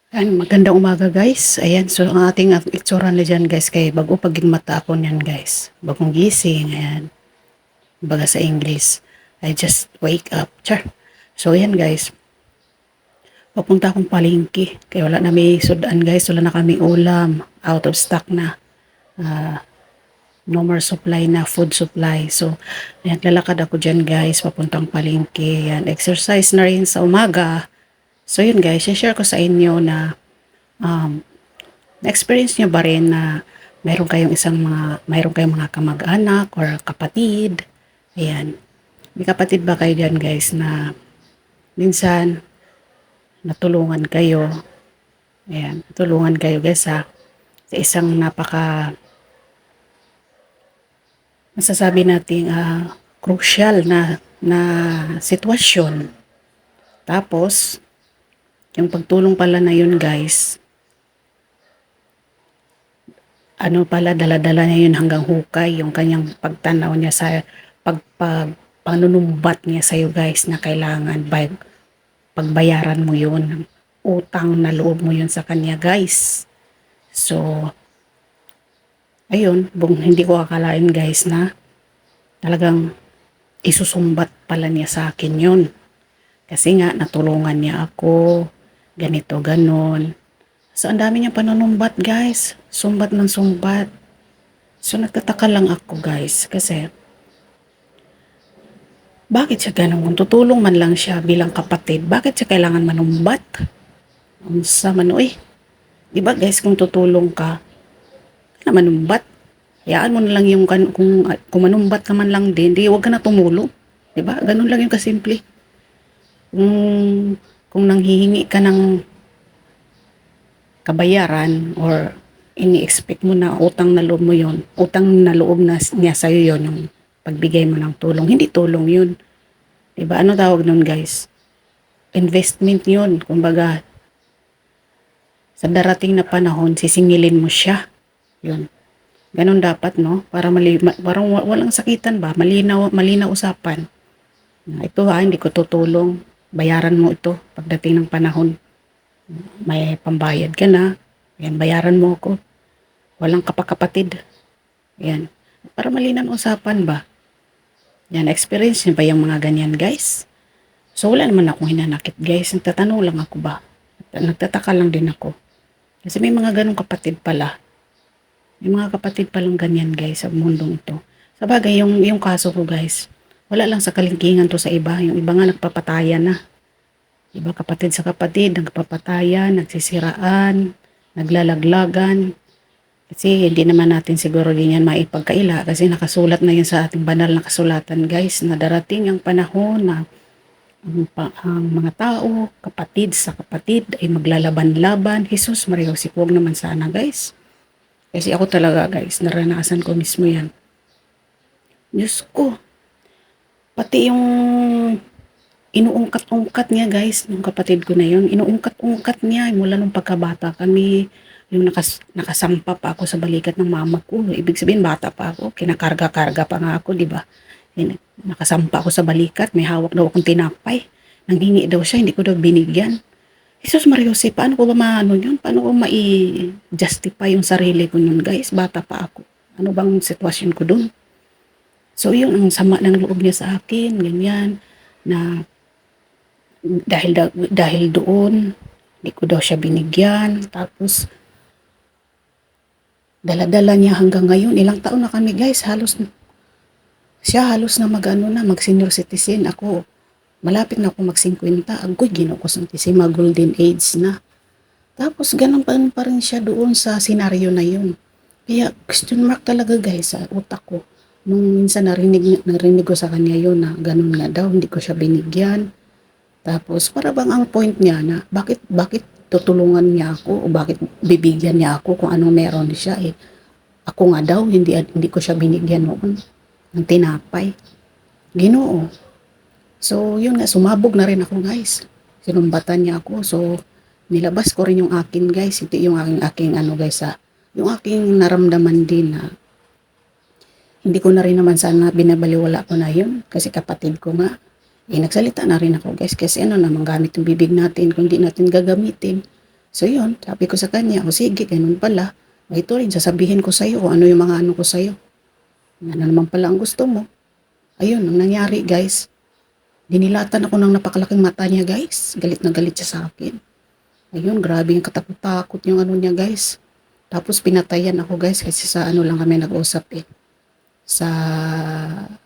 Ayan, magandang umaga guys. Ayan, so ang ating itsura na dyan guys, kay bago paging mata ako niyan guys. Bagong gising, ayan. Baga sa English, I just wake up. Char. So ayan guys, papunta akong palengke. Kaya wala na may sudan guys, wala na kami ulam. Out of stock na. No more supply na, food supply. So, ayan, lalakad ako dyan guys, papuntang palengke. Ayan, exercise na rin sa umaga. So yun guys, share ko sa inyo na um, na-experience nyo ba rin na mayroon kayong mga kamag-anak or kapatid? Ayan. May kapatid ba kayo dyan guys na minsan natulungan kayo? Ayan. Natulungan kayo guys sa isang masasabi nating crucial na sitwasyon. Tapos, yung pagtulong pala na yun guys, ano pala, dala-dala niya yun hanggang hukay, yung kanyang pagtanaw niya sa panunumbat niya sa'yo guys na kailangan pagbayaran mo yun. Utang na loob mo yun sa kanya guys. So, ayun, hindi ko akalain guys na talagang isusumbat pala niya sa akin yun. Kasi nga, natulungan niya ako, ganito, ganon. So, ang dami niyang panunumbat guys. Sumbat ng sumbat. So, nagtataka lang ako guys. Kasi, bakit siya ganun? Kung tutulong man lang siya bilang kapatid, bakit siya kailangan manumbat? Sa manoy. Diba guys, kung tutulong ka, na manumbat. Hayaan mo na lang yung, kung manumbat ka man lang din, di huwag ka na tumulong. Diba? Ganun lang yung kasimple. Kung nanghihingi ka ng kabayaran or ini-expect mo na utang na loob mo yon, utang na loob na niya sa'yo yon, yung pagbigay mo ng tulong, hindi tulong yun. Diba? Ano tawag nun guys? Investment yun. Kumbaga, sa darating na panahon, sisingilin mo siya. Yun. Ganun dapat, no? Parang walang sakitan ba? Malinaw usapan. Ito hindi ko tutulong. Bayaran mo ito pagdating ng panahon. May pambayad ka na. Yan, bayaran mo ako. Walang kapakapatid. Yan. Para malinaw usapan ba? Yan, experience niyo ba yung mga ganyan, guys? So, wala naman akong hinanakit, guys. Nagtatanong lang ako ba? Nagtataka lang din ako. Kasi may mga ganong kapatid pala. May mga kapatid palang ganyan, guys, sa mundong ito. Sa bagay, yung kaso ko, guys, wala lang sa kalingkingan to sa iba. Yung iba nga nagpapatayan na. Iba kapatid sa kapatid, nagpapatayan, nagsisiraan, naglalaglagan. Kasi hindi naman natin siguro din yan maipagkaila kasi nakasulat na yan sa ating banal na kasulatan guys na darating ang panahon na ang mga tao, kapatid sa kapatid ay maglalaban-laban. Jesus Maria, huwag naman sana guys. Kasi ako talaga guys, naranasan ko mismo yan. Diyos ko, pati yung inuungkat-ungkat niya guys, yung kapatid ko na yun, inuungkat-ungkat niya mula nung pagkabata kami, yung nakasampa pa ako sa balikat ng mama ko. Ibig sabihin, bata pa ako. Kinakarga-karga pa nga ako, di ba? Nakasampa ako sa balikat. May hawak daw akong tinapay. Nanghingi daw siya, hindi ko daw binigyan. Jesus Maria Jose, paano ko ba maano yun? Paano ko mai-justify yung sarili ko yun, guys? Bata pa ako. Ano bang sitwasyon ko dun? So, yun, ang sama ng loob niya sa akin, ganyan, na dahil doon, hindi ko daw siya binigyan. Tapos, dala-dala niya hanggang ngayon. Ilang taon na kami guys, halos na mag senior citizen. Ako, malapit na ako mag 50. Agoy, ginoo ko santisima golden age na. Tapos ganun pa rin siya doon sa senaryo na yun. Kaya question mark talaga guys sa utak ko. Nung minsan narinig ko sa kanya yun na ganun nga daw, hindi ko siya binigyan. Tapos para bang ang point niya na bakit tutulungan niya ako o bakit bibigyan niya ako kung anong meron siya ako nga daw hindi ko siya binigyan noon ng tinapay. Ginoo. So yun nga, sumabog na rin ako guys. Sinumbatan niya ako. So nilabas ko rin yung akin guys. Ito yung aking ano guys yung aking naramdaman din na hindi ko na rin naman sana binabaliwala ko na yun kasi kapatid ko nga. Nagsalita na rin ako guys kasi ano naman gamit yung bibig natin kung di natin gagamitin. So yun, sabi ko sa kanya, o sige, ganun pala. O ito rin, sasabihin ko sa'yo kung ano yung mga ano ko sa'yo. Ano naman pala ang gusto mo. Ayun, ang nangyari guys. Dinilatan ako ng napakalaking mata niya guys. Galit na galit siya sa akin. Ayun, grabe yung katakot-takot yung ano niya guys. Tapos pinatayan ako guys kasi sa ano lang kami nag-usap eh. Sa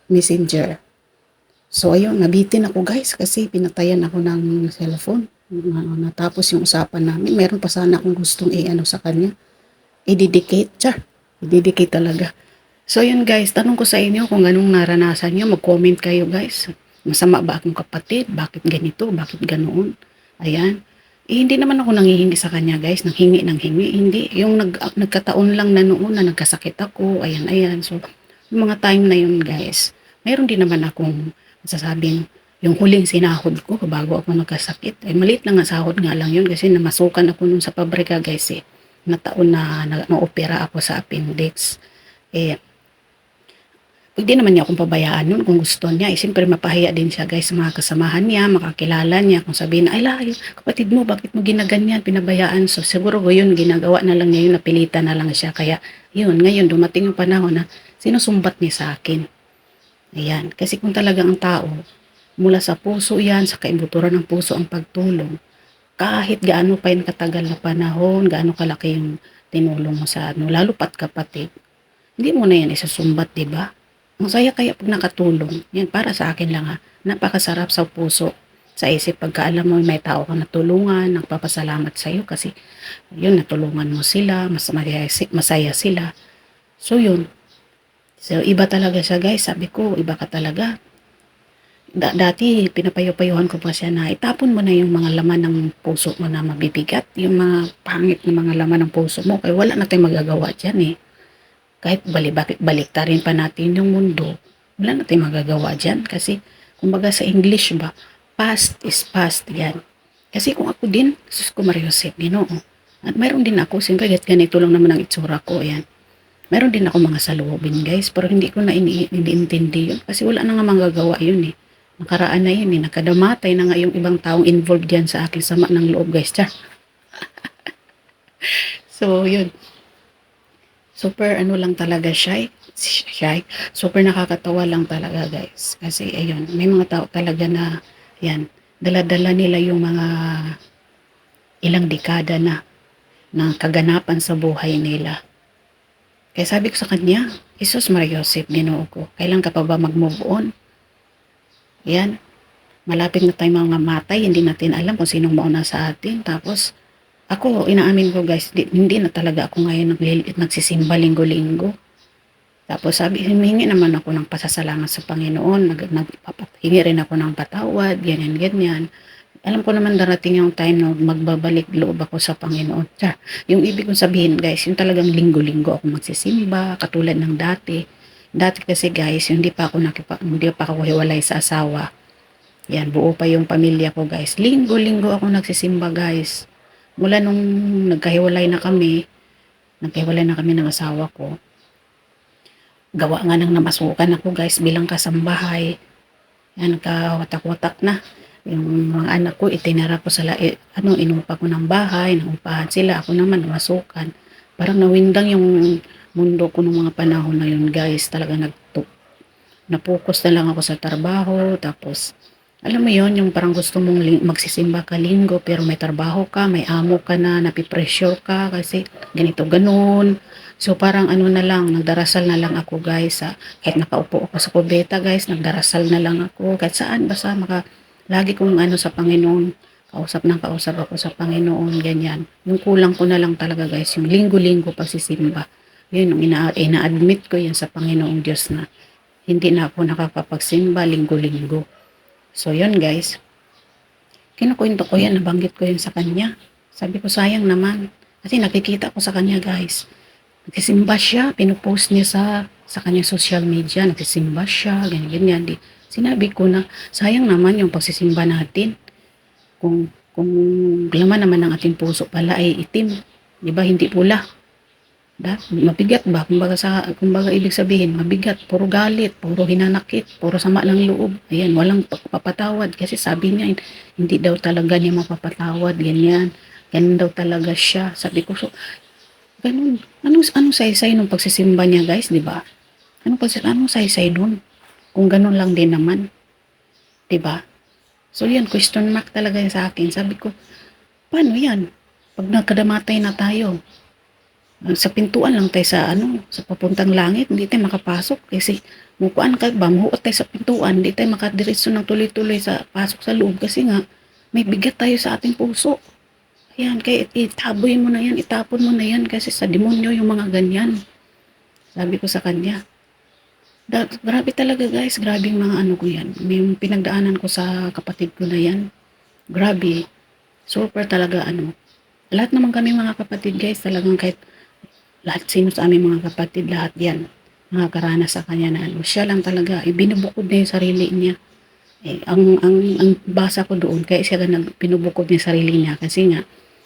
messenger. So ayun, nabitin ako guys kasi pinatayan ako ng cellphone. Natapos yung usapan namin. Meron pa sana akong gustong i-ano sa kanya. I-dedicate. Char, i-dedicate talaga. So yun guys, tanong ko sa inyo kung anong naranasan nyo. Mag-comment kayo guys. Masama ba akong kapatid? Bakit ganito? Bakit ganoon? Ayan. Hindi naman ako nanghihingi sa kanya guys. Nanghingi, nanghingi. Hindi. Yung nagkataon lang na noon na nagkasakit ako. Ayan, ayan. So, yung mga time na yun guys, mayroon din naman akong masasabing yung huling sinahod ko bago ako nagkasakit. Eh, maliit lang ang sahod nga lang yun kasi namasukan ako nun sa pabrika guys eh. Na taon na opera ako sa appendix. Eh, pwede naman niya akong pabayaan nun kung gusto niya. Eh, siyempre mapahiya din siya guys sa mga kasamahan niya, makakilala niya. Kung sabihin na, ay layo, kapatid mo, bakit mo ginaganyan, pinabayaan. So siguro yun, ginagawa na lang niya yun, napilitan na lang siya. Kaya yun, ngayon dumating yung panahon na sinusumbat niya sa akin. Ayan, kasi kung talagang ang tao, mula sa puso yan, sa kaibuturan ng puso ang pagtulong, kahit gaano pa yung katagal na panahon, gaano kalaki yung tinulong mo sa ano, lalo pat kapatid, hindi mo na yan isusumbat, di ba? Ang saya kaya pag nakatulong. Yan, para sa akin lang ha. Napakasarap sa puso, sa isip pagka alam mo may tao kang natulungan, nagpapasalamat sa iyo kasi yun, natulungan mo sila, masaya sila. So yun. So iba talaga siya guys. Sabi ko, iba ka talaga. Dati, pinapayo-payuhan ko pa siya na itapon mo na yung mga laman ng puso mo na mabibigat. Yung mga pangit na mga laman ng puso mo. Kaya wala na tayong magagawa dyan eh. Kahit baliktarin pa natin yung mundo, wala na tayong magagawa dyan. Kasi, kumbaga sa English ba, past is past yan. Kasi kung ako din, sus ko Mariosep, Ginoo. At mayroon din ako, siyempre ganito lang naman ang itsura ko, ayan. Mayroon din ako mga salubin guys, pero hindi ko na iniintindi yun. Kasi wala na nga magagawa yun eh. Nakaraan na yun eh, nakadamatay na nga yung ibang taong involved dyan sa akin sama ng loob guys. Char. So yun, super ano lang talaga shy. Super nakakatawa lang talaga guys. Kasi ayun, may mga tao talaga na yan, dala-dala nila yung mga ilang dekada na ng kaganapan sa buhay nila. Kaya sabi ko sa kanya, Jesus Maria Joseph, Ginoo ko, kailan ka pa ba mag-move on? Yan, malapit na tayong mga matay, hindi natin alam kung sinong mauna sa atin. Tapos, ako, inaamin ko guys, hindi na talaga ako ngayon nagsisimba linggo-linggo. Tapos sabi, humingi naman ako ng pasasalamat sa Panginoon, hingi rin ako ng patawad, ganyan-ganyan. Alam ko naman darating yung time na magbabalik loob ako sa Panginoon. Tsaka, yung ibig kong sabihin guys, yung talagang linggo-linggo ako magsisimba, katulad ng dati. Dati kasi guys, hindi pa ako hiwalay sa asawa. Yan, buo pa yung pamilya ko guys. Linggo-linggo ako nagsisimba guys. Mula nung nagkahiwalay na kami ng asawa ko, gawa nga nang namasukan ako guys bilang kasambahay. Yan, nagkawatak-watak na. Yung mga anak ko, itinara ko sa inupa ko ng bahay, naupahan sila. Ako naman, namasukan. Parang nawindang yung mundo ko ng mga panahon na yun guys. Talaga napokus na lang ako sa trabaho. Tapos, alam mo yon yung parang gusto mong magsisimba ka linggo pero may trabaho ka, may amo ka na, napipressure ka kasi ganito ganun. So parang ano na lang, nagdarasal na lang ako guys. Kahit nakaupo ako sa kubeta guys, nagdarasal na lang ako. Kahit saan, basta lagi kong ano sa Panginoon, kausap ako sa Panginoon, ganyan. Yung kulang ko na lang talaga guys, yung linggo-linggo pagsisimba. Yun, yung ina-admit ko yan sa Panginoong Diyos na hindi na ako nakakapagsimba linggo-linggo. So, yun guys. Kinukwento ko yan, nabanggit ko yun sa kanya. Sabi ko, sayang naman. Kasi nakikita ko sa kanya guys. Nagsisimba siya, pinupost niya sa kanyang social media. Nagsisimba siya, ganyan-ganyan. Sinabi ko na, sayang naman yung pagsisimba natin. Kung laman naman ng ating puso pala ay itim. Di ba, hindi pula. Mabigat ba? Kumbaga ibig sabihin, mabigat, puro galit, puro hinanakit, puro sama ng loob. Ayan, walang papatawad kasi sabi niya, hindi daw talaga niya mapapatawad, ganyan. Ganun daw talaga siya. Sabi ko, so, ganun. Anong saysay nung pagsisimba niya, guys, di ba? Anong saysay nun? Kung ganun lang din naman, di ba? So, yan, question mark talaga yan sa akin. Sabi ko, paano yan? Pag nagkadamatay na tayo, sa pintuan lang tayo sa papuntang langit, hindi tayo makapasok. Kasi, mukuan ka ba, muhuot tayo sa pintuan, hindi tayo makadiretso ng tuloy-tuloy sa pasok sa loob. Kasi nga, may bigat tayo sa ating puso. Ayan, kaya itaboy mo na yan, itapon mo na yan kasi sa demonyo yung mga ganyan. Sabi ko sa kanya. Grabe talaga guys, grabe yung mga ano ko yan. Yung pinagdaanan ko sa kapatid ko na yan. Grabe, super talaga ano. Lahat naman kami mga kapatid guys, talagang kahit lahat sino sa aming mga kapatid, lahat yan. Nakakaranas sa kanya na ano. Siya lang talaga, binubukod niya yung sarili niya. Ang basa ko doon, kaya siya pinubukod niya sarili niya kasi nga,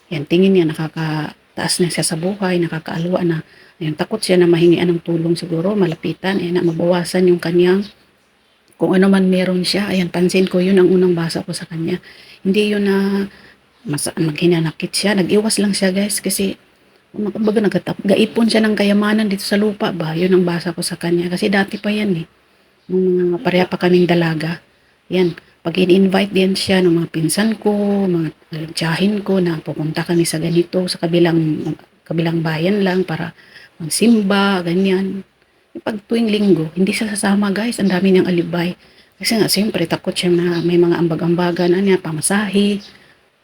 yan, tingin niya nakakataas na siya sa buhay, nakakaalwa na. Ayun, takot siya na mahingian ng tulong siguro, malapitan, na mabawasan yung kanyang, kung ano man meron siya. Ayan, pansin ko, yun ang unang basa ko sa kanya. Hindi yun na maghinanakit siya, nag-iwas lang siya guys, kasi kumbaga gaipon siya ng kayamanan dito sa lupa ba, yun ang basa ko sa kanya. Kasi dati pa yan nung mga pareha pa kaming dalaga. Yan, pag in-invite din siya ng mga pinsan ko, mga tiyahin ko na pupunta kami sa ganito, sa kabilang bayan lang para magsimba, ganyan. Pag tuwing linggo, hindi siya sasama guys, ang dami niyang alibay. Kasi nga, siyempre, takot siya na may mga ambag-ambagan, pamasahe.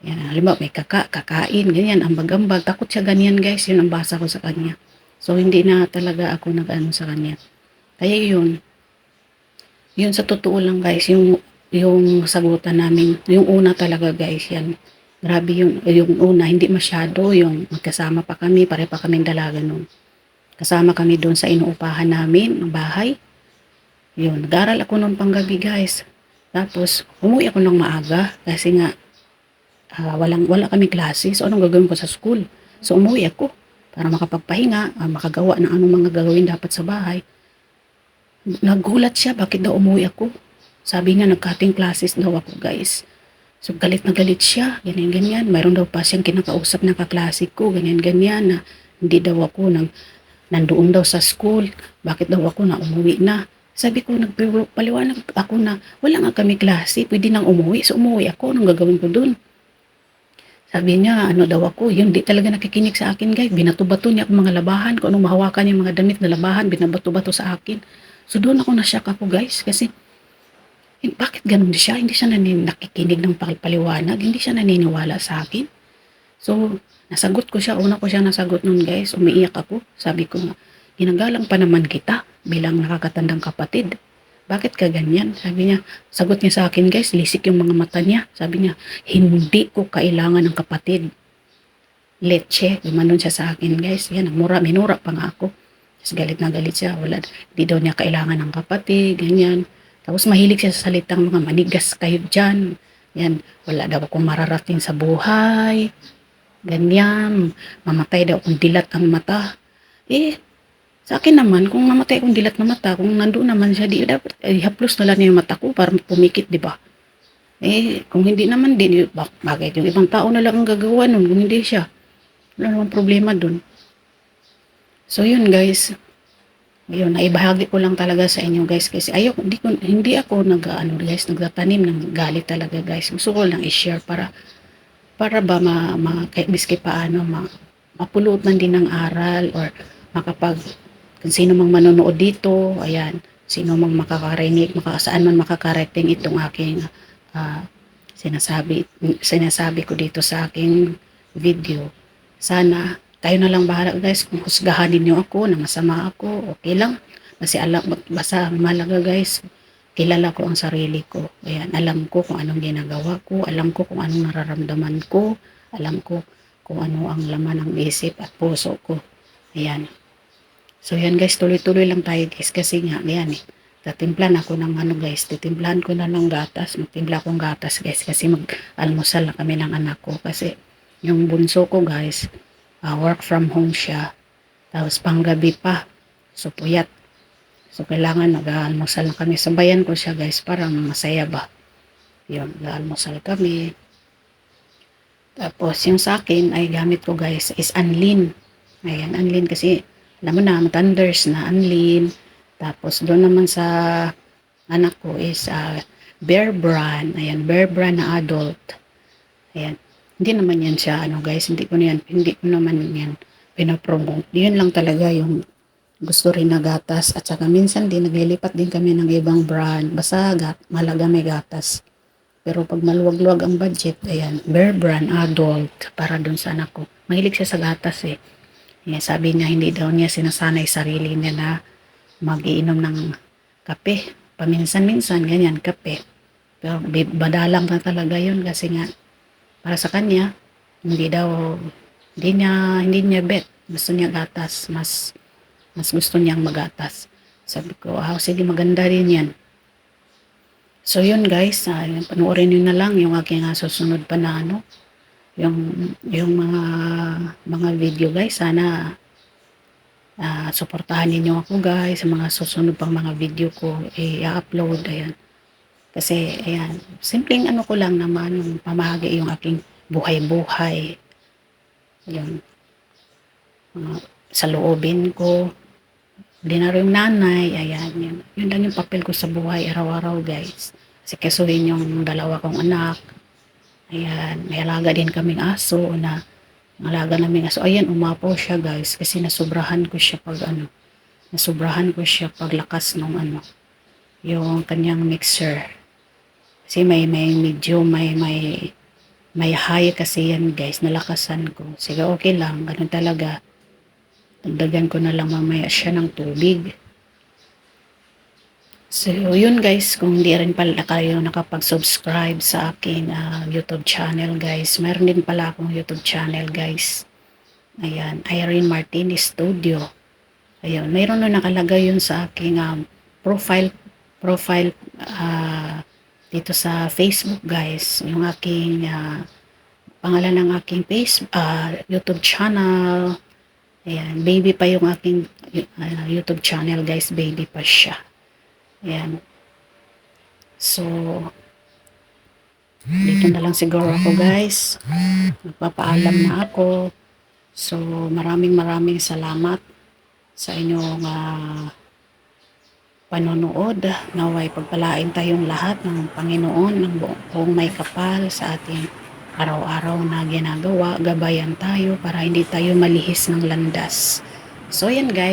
Yan, halimbawa, may kakain, ganyan, ambag-ambag. Takot siya ganyan guys, yun ang basa ko sa kanya. So, hindi na talaga ako nag-ano sa kanya. Kaya yun sa totoo lang guys, yung sagutan namin, yung una talaga guys, yan. Grabe yung una, hindi masyado, yung magkasama pa kami, pare pa kaming dalaga nun. Kasama kami doon sa inuupahan namin, ng bahay. Yun, nag-aral ako noon panggabi guys. Tapos, umuwi ako ng maaga kasi nga, wala kami klase. So, anong gagawin ko sa school? So, umuwi ako para makapagpahinga, makagawa ng anong mga gagawin dapat sa bahay. Nagulat siya, bakit daw umuwi ako? Sabi niya, nag-cutting classes daw ako, guys. So, galit na galit siya, ganyan-ganyan. Mayroon daw pa siyang kinakausap na kaklase ko, ganyan-ganyan, na hindi daw ako nandoon daw sa school. Bakit daw ako na umuwi na? Sabi ko, nagpaliwanag ako na, wala nga kami klase, pwede nang umuwi. So, umuwi ako, anong gagawin ko dun? Sabi niya, ano daw ako, yun, di talaga nakikinig sa akin, guys. Binato-bato niya ako mga labahan, kung anong mahawakan niya mga damit na labahan, binabato-bato sa akin. So doon ako na-shock ako guys kasi bakit ganun siya? Hindi siya nakikinig ng paliwanag, hindi siya naniniwala sa akin. So nasagot ko siya, una ko siya nasagot nun guys, umiiyak ako. Sabi ko nga, ginagalang pa naman kita bilang nakakatandang kapatid. Bakit ka ganyan? Sabi niya, sagot niya sa akin guys, lisik yung mga mata niya. Sabi niya, hindi ko kailangan ng kapatid. Leche, gumanon siya sa akin guys. Yan, minura pa nga ako. Tapos galit na galit siya. Wala, di daw niya kailangan ng kapatid, ganyan. Tapos mahilig siya sa salitang mga manigas kayo dyan. Yan, wala daw akong mararating sa buhay. Ganyan, mamatay daw kung dilat ang mata. Sa akin naman, kung mamatay akong dilat na mata, kung nandoon naman siya, di dapat, haplos na lang yung mata ko para pumikit, di ba? Kung hindi naman din, bakit yung ibang tao na lang ang gagawa nun kung hindi siya? Wala namang problema dun. So yun guys, yun, naibahagi ko lang talaga sa inyo guys kasi hindi ako nagtatanim ng galit talaga guys. Gusto ko lang i-share para ba miski paano mapulot man din ng aral or kung sino mang manonood dito, ayan, sino mang makakarinig, saan man makakarating itong aking sinasabi ko dito sa aking video. Sana tayo na lang bahala guys, kung husgahan ninyo ako na masama ako, okay lang. Kasi basta malaga guys, kilala ko ang sarili ko. Ayan, alam ko kung anong ginagawa ko, alam ko kung anong nararamdaman ko, alam ko kung ano ang laman ng isip at puso ko. Ayan. So yan guys, tuloy-tuloy lang tayo guys kasi nga, ayan tatimplahan ako ng guys, titimplahan ko na ng gatas, magtimpla akong gatas guys kasi mag-almusal na kami ng anak ko kasi yung bunso ko guys, work from home siya. Tapos panggabi pa. So puyat. So kailangan nag-aalmusal na kami. Sabayan ko siya guys para masaya ba. Yun, nag-aalmusal kami. Tapos yung sa akin ay gamit ko guys is Anlin. Ayan, Anlin kasi alam mo na, Thunders na Anlin. Tapos doon naman sa anak ko is Bear Brand. Ayan, Bear Brand na adult. Ayan. Hindi naman yan siya, ano guys, hindi ko naman yan pinapromote. Yun lang talaga yung gusto rin na gatas. At saka minsan din, naglilipat din kami ng ibang brand. Basta malaga may gatas. Pero pag maluwag-luwag ang budget, ayan, Bear Brand adult para dun sa anak ko. Mahilig siya sa gatas eh. Ayan, sabi niya, hindi daw niya sinasanay sarili niya na mag-iinom ng kape. Paminsan-minsan, ganyan, kape. Pero badalang na talaga yun kasi nga, para sa kanya, hindi niya bet. Gusto niya gatas. Mas gusto niyang magatas. Sabi ko, sige, maganda rin yan. So, yun guys, panoorin nyo na lang yung aking susunod pa na yung mga video guys. Sana suportahan niyo ako guys sa mga susunod pang mga video ko i-upload. Ayan. Kasi, ayan, simpleng ko lang naman yung pamahagi yung aking buhay-buhay. Yung sa loobin ko. Dinaro yung nanay, ayan, yun lang yung papel ko sa buhay araw-araw guys. Kasi kasuhin yung dalawa kong anak. Ayan, may alaga din kaming aso na alaga naming aso. Ayan, umapaw siya guys kasi nasubrahan ko siya paglakas nung yung kanyang mixer. Kasi may high kasi yan guys, nalakasan ko. Sige, okay lang, ganun talaga. Dagdagan ko na lang mamaya siya ng tubig. So, yun guys, kung hindi rin pala kayo nakapag-subscribe sa aking YouTube channel guys. Meron din pala akong YouTube channel guys. Ayan, Irene Martinez Studio. Ayan, mayroon na nakalagay yun sa aking profile dito sa Facebook guys. Yung aking pangalan ng aking YouTube channel. Ayan, baby pa yung aking YouTube channel guys, baby pa siya. Ayan. So, dito na lang siguro ako guys. Magpapaalam na ako. So, maraming salamat sa inyong panonood. Naway pagpalain tayong lahat ng Panginoon ng buong may kapal sa ating araw-araw na ginagawa. Gabayan tayo para hindi tayo malihis ng landas. So, yan guys.